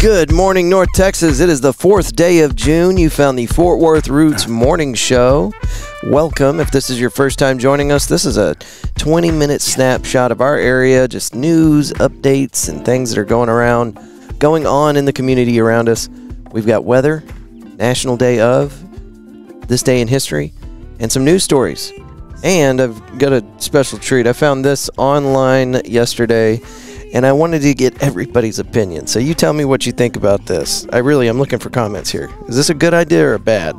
Good morning, North Texas. It is the 4th day of June. You found the Fort Worth Roots Morning Show. Welcome. If this is your first time joining us, this is a 20-minute snapshot of our area, just news, updates, and things that are going on in the community around us. We've got weather, National Day of, this day in history, and some news stories. And I've got a special treat. I found this online yesterday, and I wanted to get everybody's opinion. So you tell me what you think about this. I'm looking for comments here. Is this a good idea or a bad?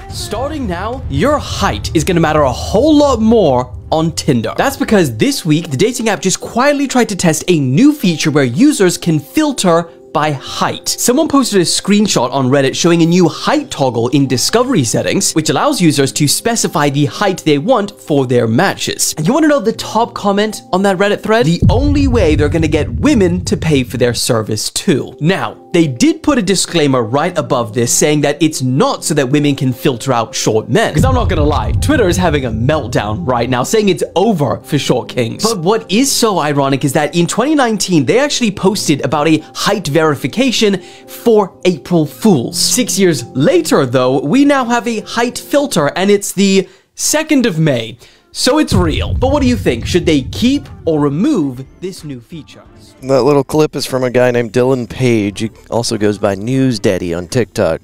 Starting now, your height is going to matter a whole lot more on Tinder. That's because this week, the dating app just quietly tried to test a new feature where users can filter by height. Someone posted a screenshot on Reddit showing a new height toggle in discovery settings, which allows users to specify the height they want for their matches. And you want to know the top comment on that Reddit thread? The only way they're gonna get women to pay for their service too. Now, they did put a disclaimer right above this saying that it's not so that women can filter out short men. Because I'm not gonna lie, Twitter is having a meltdown right now saying it's over for short kings. But what is so ironic is that in 2019, they actually posted about a height verification for April Fools. 6 years later though, we now have a height filter and it's the 2nd of May. So it's real. But what do you think? Should they keep or remove this new feature? That little clip is from a guy named Dylan Page. He also goes by News Daddy on TikTok.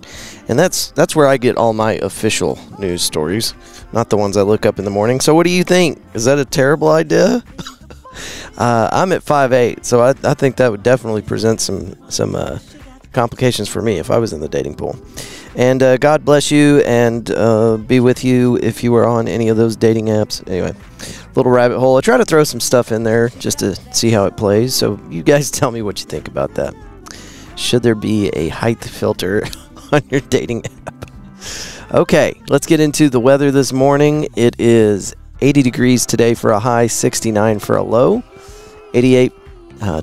And that's where I get all my official news stories, not the ones I look up in the morning. So what do you think? Is that a terrible idea? I'm at 5'8", so I think that would definitely present some complications for me if I was in the dating pool. And God bless you and be with you if you were on any of those dating apps. Anyway, little rabbit hole. I try to throw some stuff in there just to see how it plays. So you guys tell me what you think about that. Should there be a height filter on your dating app? Okay, let's get into the weather this morning. It is 80 degrees today for a high, 69 for a low. 88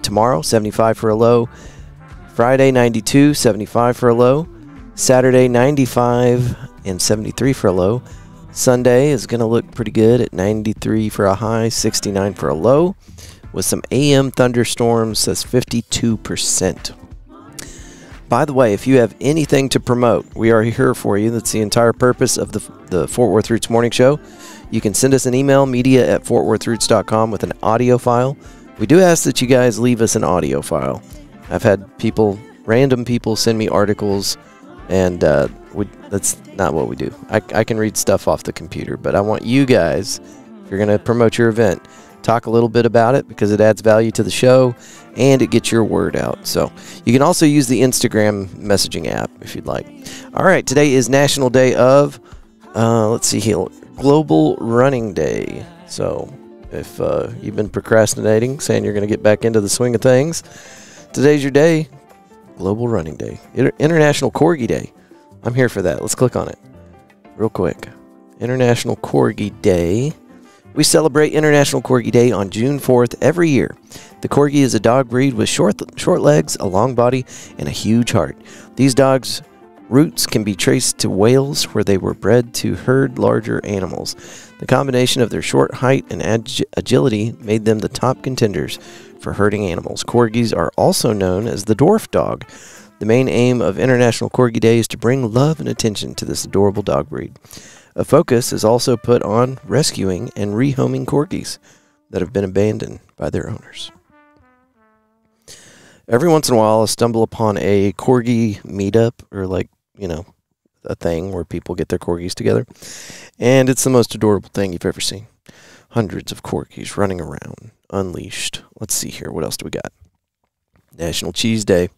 tomorrow, 75 for a low. Friday, 92, 75 for a low. Saturday, 95 and 73 for a low. Sunday is going to look pretty good at 93 for a high, 69 for a low. With some AM thunderstorms, that's 52%. By the way, if you have anything to promote, we are here for you. That's the entire purpose of the Fort Worth Roots Morning Show. You can send us an email, media@fortworthroots.com, with an audio file. We do ask that you guys leave us an audio file. I've had random people send me articles, and that's not what we do. I can read stuff off the computer, but I want you guys, if you're going to promote your event, talk a little bit about it because it adds value to the show and it gets your word out. So you can also use the Instagram messaging app if you'd like. All right, today is National Day of, let's see here, Global Running Day. So if you've been procrastinating, saying you're going to get back into the swing of things, today's your day. Global Running Day. International Corgi Day. I'm here for that. Let's click on it real quick. International Corgi Day. We celebrate International Corgi Day on June 4th every year. The Corgi is a dog breed with short legs, a long body, and a huge heart. These dogs' roots can be traced to Wales, where they were bred to herd larger animals. The combination of their short height and agility made them the top contenders for herding animals. Corgis are also known as the dwarf dog. The main aim of International Corgi Day is to bring love and attention to this adorable dog breed. A focus is also put on rescuing and rehoming corgis that have been abandoned by their owners. Every once in a while, I stumble upon a corgi meetup, or a thing where people get their corgis together, and it's the most adorable thing you've ever seen. Hundreds of corgis running around, unleashed. Let's see here. What else do we got? National Cheese Day.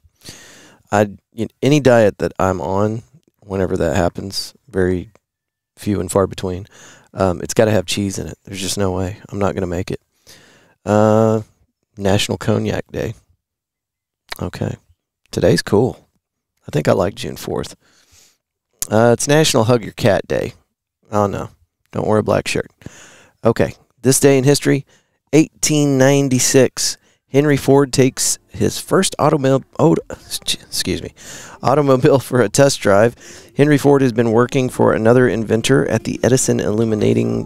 Any diet that I'm on, whenever that happens, very few and far between, it's got to have cheese in it. There's just no way. I'm not going to make it. National Cognac Day. Okay. Today's cool. I think I like June 4th. It's National Hug Your Cat Day. Oh, no. Don't wear a black shirt. Okay. This day in history, 1896. Henry Ford takes his first automobile for a test drive. Henry Ford has been working for another inventor at the Edison Illuminating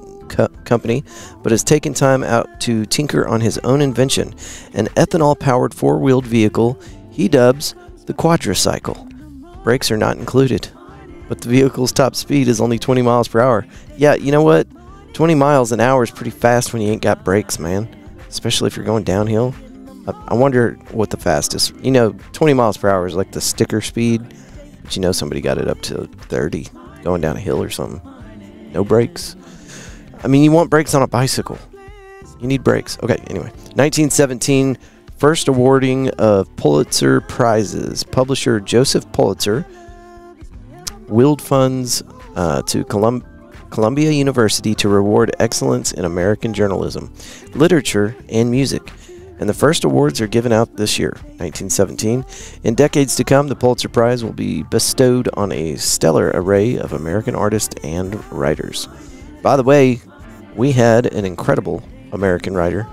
Company, but has taken time out to tinker on his own invention, an ethanol-powered four-wheeled vehicle he dubs the quadricycle. Brakes are not included, but the vehicle's top speed is only 20 miles per hour. Yeah, you know what? 20 miles an hour is pretty fast when you ain't got brakes, man. Especially if you're going downhill. I wonder what the fastest. 20 miles per hour is like the sticker speed, but somebody got it up to 30 going down a hill or something. No brakes. I mean, you want brakes on a bicycle. You need brakes. Okay, anyway. 1917, first awarding of Pulitzer Prizes. Publisher Joseph Pulitzer willed funds to Columbia University to reward excellence in American journalism, literature, and music. And the first awards are given out this year, 1917. In decades to come, the Pulitzer Prize will be bestowed on a stellar array of American artists and writers. By the way, we had an incredible American writer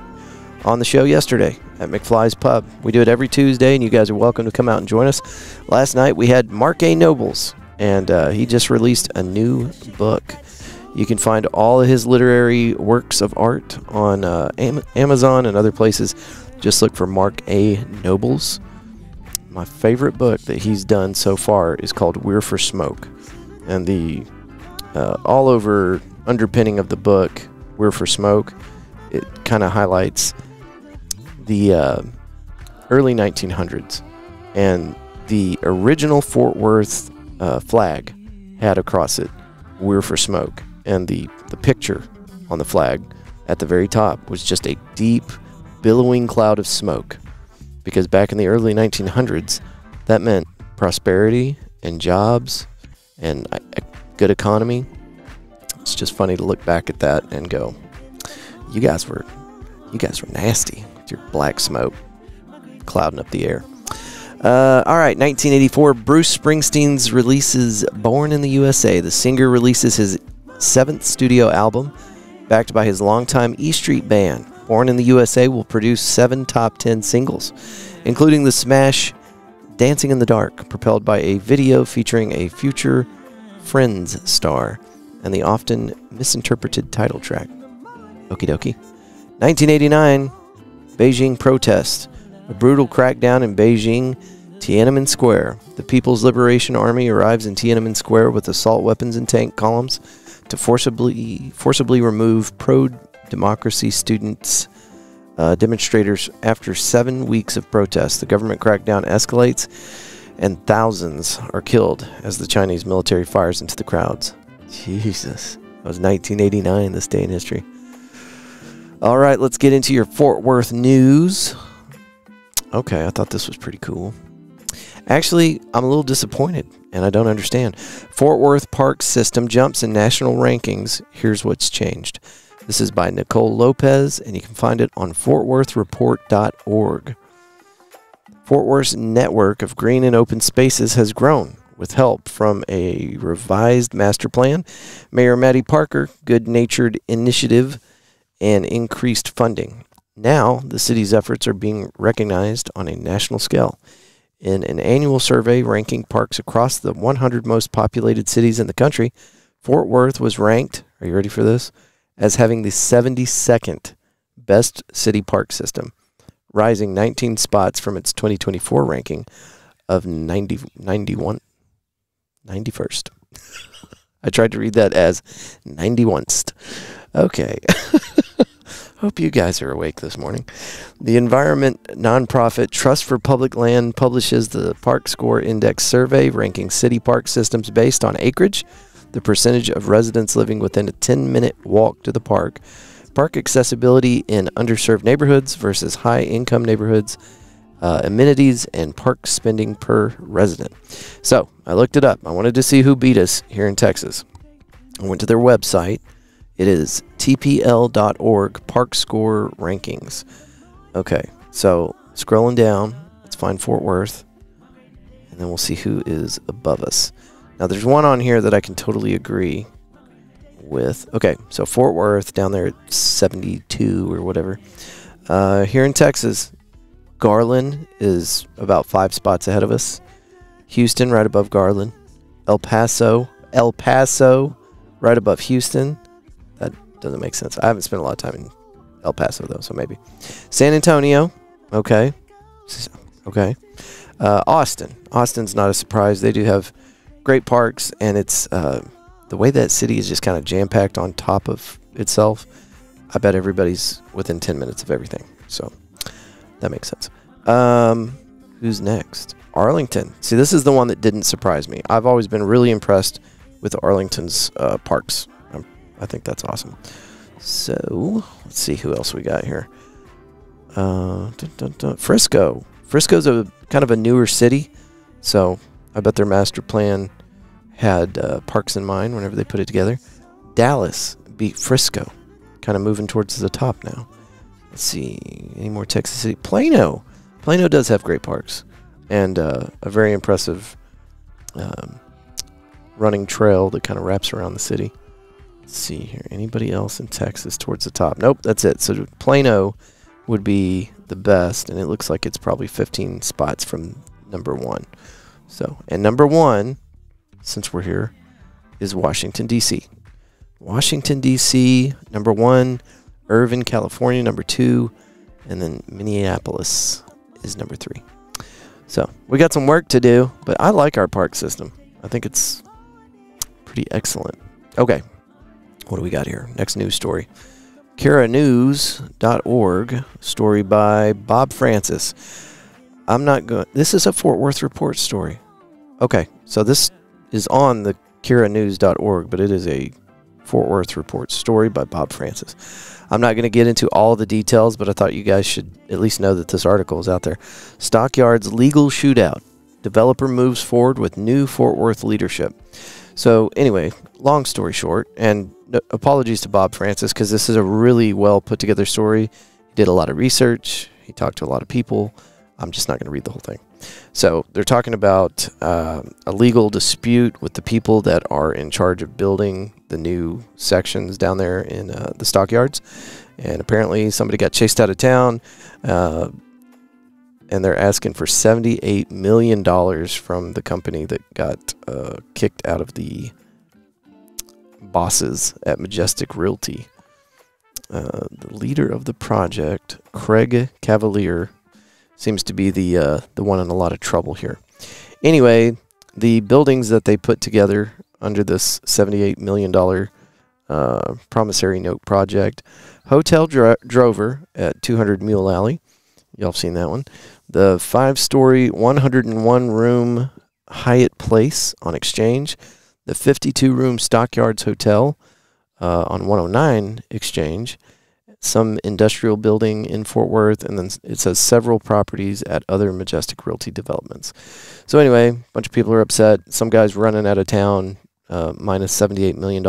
on the show yesterday at McFly's Pub. We do it every Tuesday, and you guys are welcome to come out and join us. Last night, we had Mark A. Nobles, and he just released a new book. You can find all of his literary works of art on Amazon and other places. Just look for Mark A. Nobles. My favorite book that he's done so far is called We're for Smoke. And the all over underpinning of the book, We're for Smoke, it kind of highlights the early 1900s. And the original Fort Worth flag had across it, We're for Smoke. And the picture on the flag at the very top was just a deep, billowing cloud of smoke. Because back in the early 1900s, that meant prosperity and jobs and a good economy. It's just funny to look back at that and go, you guys were nasty with your black smoke clouding up the air. All right, 1984, Bruce Springsteen's releases Born in the USA. The singer releases his 7th studio album, backed by his longtime E Street Band. Born in the USA will produce 7 top 10 singles, including the smash Dancing in the Dark, propelled by a video featuring a future Friends star, and the often misinterpreted title track. Okie dokie. 1989, Beijing protest. A brutal crackdown in Beijing, Tiananmen Square. The People's Liberation Army arrives in Tiananmen Square with assault weapons and tank columns to forcibly remove pro-democracy students, demonstrators. After 7 weeks of protests, the government crackdown escalates, and thousands are killed as the Chinese military fires into the crowds. Jesus. That was 1989, this day in history. All right, let's get into your Fort Worth news. Okay, I thought this was pretty cool. Actually, I'm a little disappointed, and I don't understand. Fort Worth Park System jumps in national rankings. Here's what's changed. This is by Nicole Lopez, and you can find it on fortworthreport.org. Fort Worth's network of green and open spaces has grown with help from a revised master plan, Mayor Matty Parker, good-natured initiative, and increased funding. Now, the city's efforts are being recognized on a national scale. In an annual survey ranking parks across the 100 most populated cities in the country, Fort Worth was ranked, are you ready for this, as having the 72nd best city park system, rising 19 spots from its 2024 ranking of 91st. I tried to read that as 91st. Okay. Hope you guys are awake this morning. The environment nonprofit Trust for Public Land publishes the Park Score Index survey ranking city park systems based on acreage, the percentage of residents living within a 10-minute walk to the park, park accessibility in underserved neighborhoods versus high-income neighborhoods, amenities, and park spending per resident. So I looked it up. I wanted to see who beat us here in Texas. I went to their website. It is tpl.org Park Score Rankings. Okay, so scrolling down, let's find Fort Worth, and then we'll see who is above us. Now, there's one on here that I can totally agree with. Okay, so Fort Worth down there at 72 or whatever. Here in Texas, Garland is about 5 spots ahead of us. Houston right above Garland. El Paso, right above Houston. That doesn't make sense. I haven't spent a lot of time in El Paso, though, so maybe. San Antonio, okay. Austin. Austin's not a surprise. They do have great parks, and it's the way that city is just kind of jam-packed on top of itself. I bet everybody's within 10 minutes of everything, so that makes sense. Who's next? Arlington. See, this is the one that didn't surprise me. I've always been really impressed with Arlington's parks. I think that's awesome. So, let's see who else we got here. Frisco. Frisco's a kind of a newer city, so I bet their master plan had parks in mind whenever they put it together. Dallas beat Frisco, kind of moving towards the top now. Let's see, any more Texas City? Plano. Plano does have great parks and a very impressive running trail that kind of wraps around the city. Let's see here, anybody else in Texas towards the top? Nope, that's it. So Plano would be the best, and it looks like it's probably 15 spots from number 1. So, and number 1, since we're here, is Washington, D.C. Washington, D.C., number 1, Irvine, California, number 2, and then Minneapolis is number 3. So, we got some work to do, but I like our park system. I think it's pretty excellent. Okay, what do we got here? Next news story. CuraNews.org, story by Bob Francis. This is a Fort Worth Report story. Okay, so this is on the CuraNews.org, but it is a Fort Worth Report story by Bob Francis. I'm not going to get into all the details, but I thought you guys should at least know that this article is out there. Stockyards legal shootout. Developer moves forward with new Fort Worth leadership. So anyway, long story short, and apologies to Bob Francis because this is a really well put together story. He did a lot of research. He talked to a lot of people. I'm just not going to read the whole thing. So they're talking about a legal dispute with the people that are in charge of building the new sections down there in the stockyards. And apparently somebody got chased out of town, and they're asking for $78 million from the company that got kicked out of the bosses at Majestic Realty. The leader of the project, Craig Cavalier, seems to be the one in a lot of trouble here. Anyway, the buildings that they put together under this $78 million promissory note project: Hotel Drover at 200 Mule Alley. Y'all have seen that one. The 5-story, 101-room Hyatt Place on Exchange. The 52-room Stockyards Hotel on 109 Exchange. Some industrial building in Fort Worth, and then it says several properties at other Majestic Realty developments. So anyway, a bunch of people are upset. Some guy's running out of town, minus $78 million.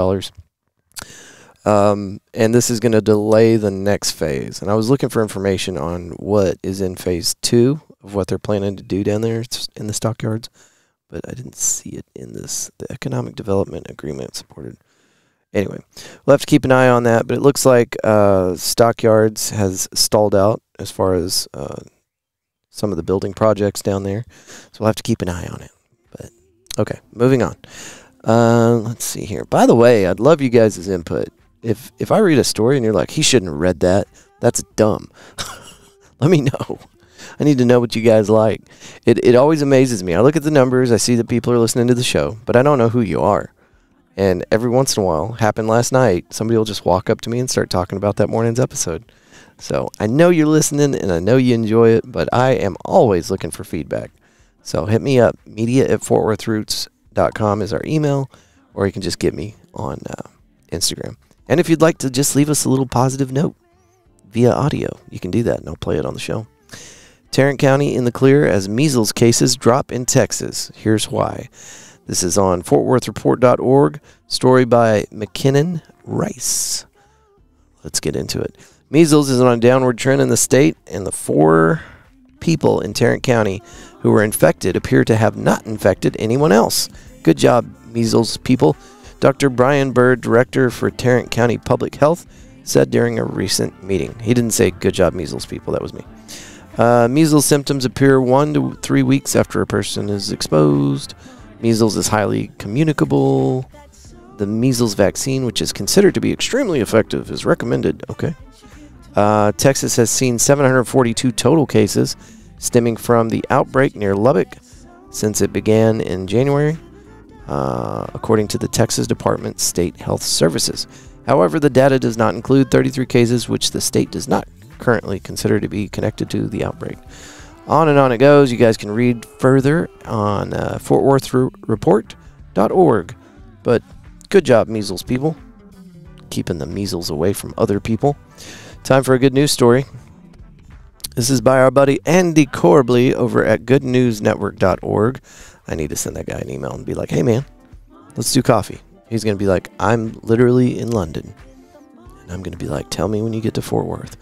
And this is going to delay the next phase. And I was looking for information on what is in phase 2 of what they're planning to do down there in the stockyards, but I didn't see it in this. The economic development agreement supported. Anyway, we'll have to keep an eye on that, but it looks like Stockyards has stalled out as far as some of the building projects down there, so we'll have to keep an eye on it. But okay, moving on. Let's see here. By the way, I'd love you guys' input. If I read a story and you're like, he shouldn't have read that, that's dumb. Let me know. I need to know what you guys like. It always amazes me. I look at the numbers, I see that people are listening to the show, but I don't know who you are. And every once in a while, happened last night, somebody will just walk up to me and start talking about that morning's episode. So I know you're listening and I know you enjoy it, but I am always looking for feedback. So hit me up. media@fortworthroots.com is our email, or you can just get me on Instagram. And if you'd like to just leave us a little positive note via audio, you can do that and I'll play it on the show. Tarrant County in the clear as measles cases drop in Texas. Here's why. This is on fortworthreport.org. Story by McKinnon Rice. Let's get into it. Measles is on a downward trend in the state, and the 4 people in Tarrant County who were infected appear to have not infected anyone else. Good job, measles people. Dr. Brian Bird, director for Tarrant County Public Health, said during a recent meeting. He didn't say good job, measles people. That was me. Measles symptoms appear 1 to 3 weeks after a person is exposed. Measles is highly communicable. The measles vaccine, which is considered to be extremely effective, is recommended. Okay. Texas has seen 742 total cases stemming from the outbreak near Lubbock since it began in January, according to the Texas Department of State Health Services. However, the data does not include 33 cases, which the state does not currently consider to be connected to the outbreak. On and on it goes. You guys can read further on FortWorthReport.org. But good job, measles people, keeping the measles away from other people. Time for a good news story. This is by our buddy Andy Corbley over at goodnewsnetwork.org. I need to send that guy an email and be like, hey, man, let's do coffee. He's going to be like, I'm literally in London. And I'm going to be like, tell me when you get to Fort Worth.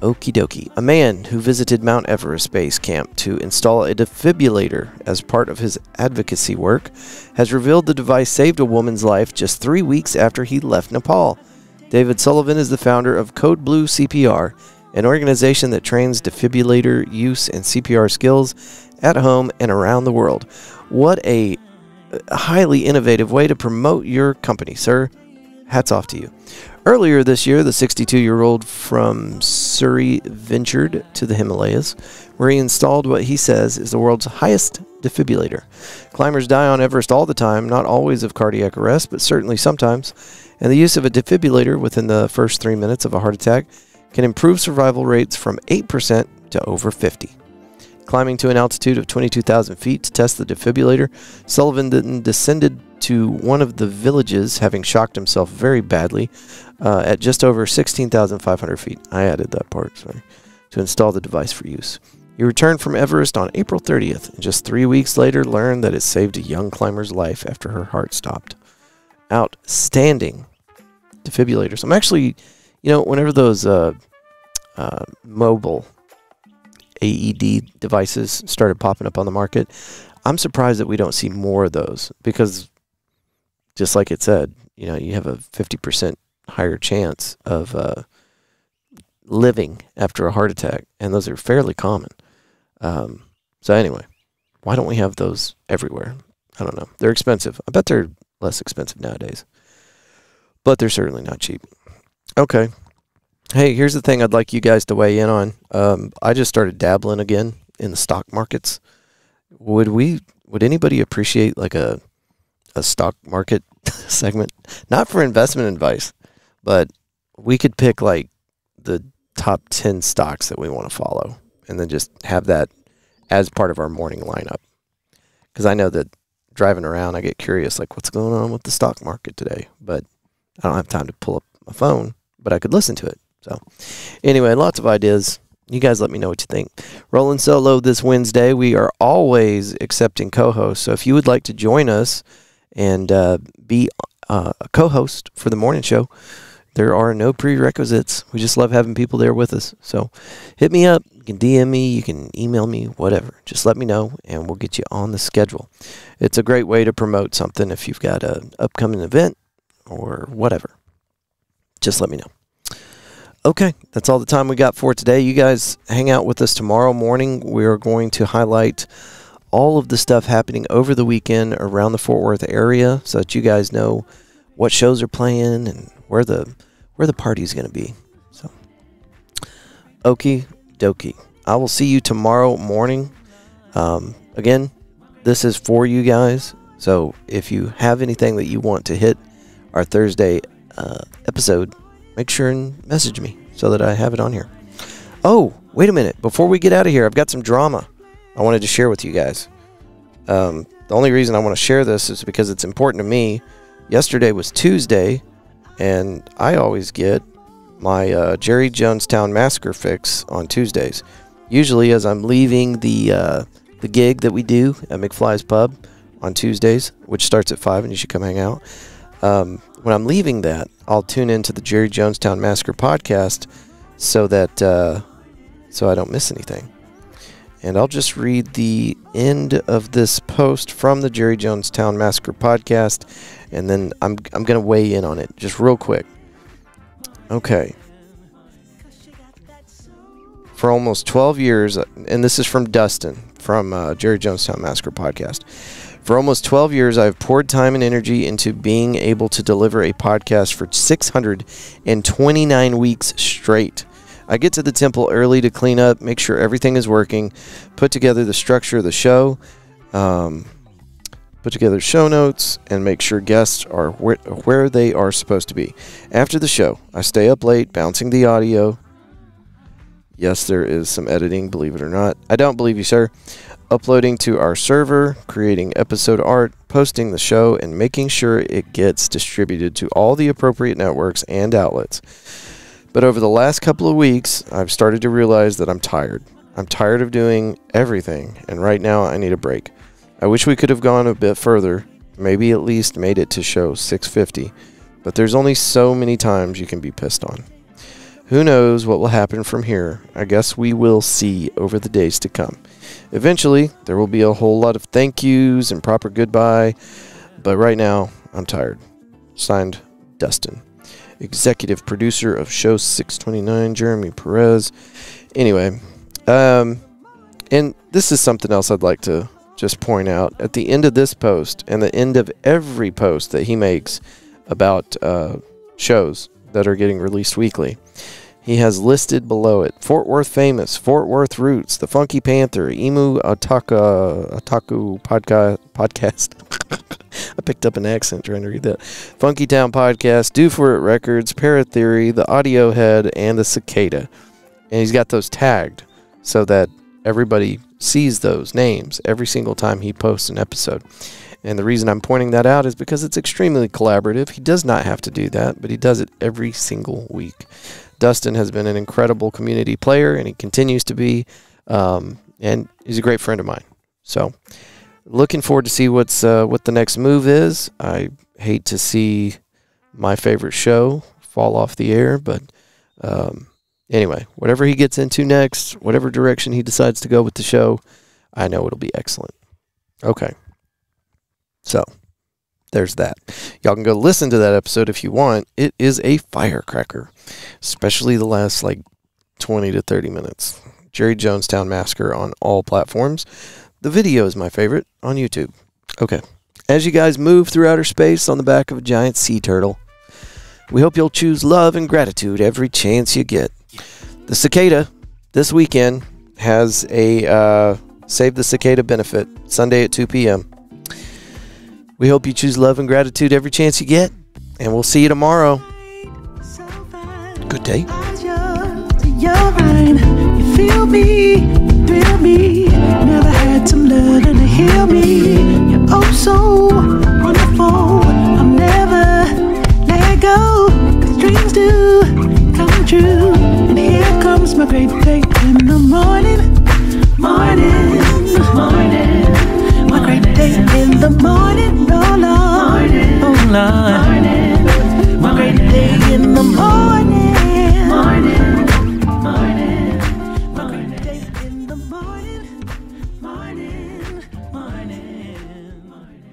Okie dokie. A man who visited Mount Everest Base Camp to install a defibrillator as part of his advocacy work has revealed the device saved a woman's life just 3 weeks after he left Nepal. David Sullivan is the founder of Code Blue CPR, an organization that trains defibrillator use and CPR skills at home and around the world. What a highly innovative way to promote your company, sir. Hats off to you. Earlier this year, the 62-year-old from Surrey ventured to the Himalayas, where he installed what he says is the world's highest defibrillator. Climbers die on Everest all the time, not always of cardiac arrest, but certainly sometimes, and the use of a defibrillator within the first 3 minutes of a heart attack can improve survival rates from 8% to over 50%. Climbing to an altitude of 22,000 feet to test the defibrillator, Sullivan then descended to one of the villages, having shocked himself very badly, at just over 16,500 feet. I added that part, sorry, to install the device for use. He returned from Everest on April 30th, and just 3 weeks later learned that it saved a young climber's life after her heart stopped. Outstanding defibrillators. I'm actually, whenever those mobile AED devices started popping up on the market, I'm surprised that we don't see more of those, because just like it said, you have a 50% higher chance of living after a heart attack, and those are fairly common. So anyway, why don't we have those everywhere? I don't know. They're expensive. I bet they're less expensive nowadays, but they're certainly not cheap. Okay. Hey, here's the thing I'd like you guys to weigh in on. I just started dabbling again in the stock markets. Would anybody appreciate like a stock market segment? Not for investment advice, but we could pick like the top 10 stocks that we want to follow and then just have that as part of our morning lineup. Because I know that driving around, I get curious, like what's going on with the stock market today, but I don't have time to pull up my phone, but I could listen to it. So anyway, lots of ideas. You guys let me know what you think. Rolling solo this Wednesday. We are always accepting co-hosts. So if you would like to join us and be a co-host for the morning show, there are no prerequisites. We just love having people there with us. So hit me up. You can DM me. You can email me, whatever. Just let me know, and we'll get you on the schedule. It's a great way to promote something if you've got an upcoming event or whatever. Just let me know. Okay, that's all the time we got for today. You guys hang out with us tomorrow morning. We're going to highlight all of the stuff happening over the weekend around the Fort Worth area so that you guys know what shows are playing and where the party's going to be. So, okie dokie. I will see you tomorrow morning. Again, this is for you guys. So if you have anything that you want to hit our Thursday episode, make sure and message me so that I have it on here. Oh, wait a minute. Before we get out of here, I've got some drama I wanted to share with you guys. The only reason I want to share this is because it's important to me. Yesterday was Tuesday, and I always get my Jerry Jonestown Massacre fix on Tuesdays. Usually as I'm leaving the gig that we do at McFly's Pub on Tuesdays, which starts at 5, and you should come hang out. When I'm leaving that, I'll tune into the Jerry Jonestown Massacre podcast so that so I don't miss anything. And I'll just read the end of this post from the Jerry Jonestown Massacre podcast, and then I'm going to weigh in on it just real quick. Okay. For almost 12 years, and this is from Dustin from Jerry Jonestown Massacre podcast. For almost 12 years, I've poured time and energy into being able to deliver a podcast for 629 weeks straight. I get to the temple early to clean up, make sure everything is working, put together the structure of the show, put together show notes, and make sure guests are where they are supposed to be. After the show, I stay up late bouncing the audio. Yes, there is some editing, believe it or not. I don't believe you, sir. Uploading to our server, creating episode art, posting the show, and making sure it gets distributed to all the appropriate networks and outlets. But over the last couple of weeks, I've started to realize that I'm tired. I'm tired of doing everything, and right now I need a break. I wish we could have gone a bit further, maybe at least made it to show 650, but there's only so many times you can be pissed on. Who knows what will happen from here? I guess we will see over the days to come. Eventually, there will be a whole lot of thank yous and proper goodbye, but right now, I'm tired. Signed, Dustin. Executive producer of show 629, Jeremy Perez. Anyway, and this is something else I'd like to just point out. At the end of this post, and the end of every post that he makes about shows that are getting released weekly, he has listed below it Fort Worth Famous, Fort Worth Roots, The Funky Panther, Emu Otaku Podcast. I picked up an accent trying to read that. Funky Town Podcast, Do For It Records, Paratheory, The Audio Head, and The Cicada. And he's got those tagged so that everybody sees those names every single time he posts an episode. And the reason I'm pointing that out is because it's extremely collaborative. He does not have to do that, but he does it every single week. Dustin has been an incredible community player, and he continues to be, and he's a great friend of mine. So, looking forward to see what the next move is. I hate to see my favorite show fall off the air, but anyway, whatever he gets into next, whatever direction he decides to go with the show, I know it'll be excellent. Okay. So, there's that. Y'all can go listen to that episode if you want. It is a firecracker, especially the last 20 to 30 minutes. Jerry Jonestown Massacre on all platforms. The video is my favorite on YouTube. Okay. As you guys move through outer space on the back of a giant sea turtle, we hope you'll choose love and gratitude every chance you get. The Cicada this weekend has a Save the Cicada benefit Sunday at 2 p.m. We hope you choose love and gratitude every chance you get, and we'll see you tomorrow. Good day. You feel me, thrill me. Never had some love and to heal me. You're oh so wonderful. I'll never let go. 'Cause dreams do come true. And here comes my great day in the morning, morning, morning. My great day in the morning, oh Lord, oh Lord. My great day in the morning, morning, morning. My great day in the morning, morning, morning, morning.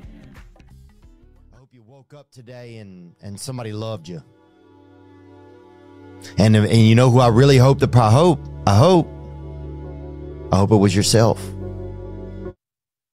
I hope you woke up today and somebody loved you. And you know who I really hope I hope it was yourself.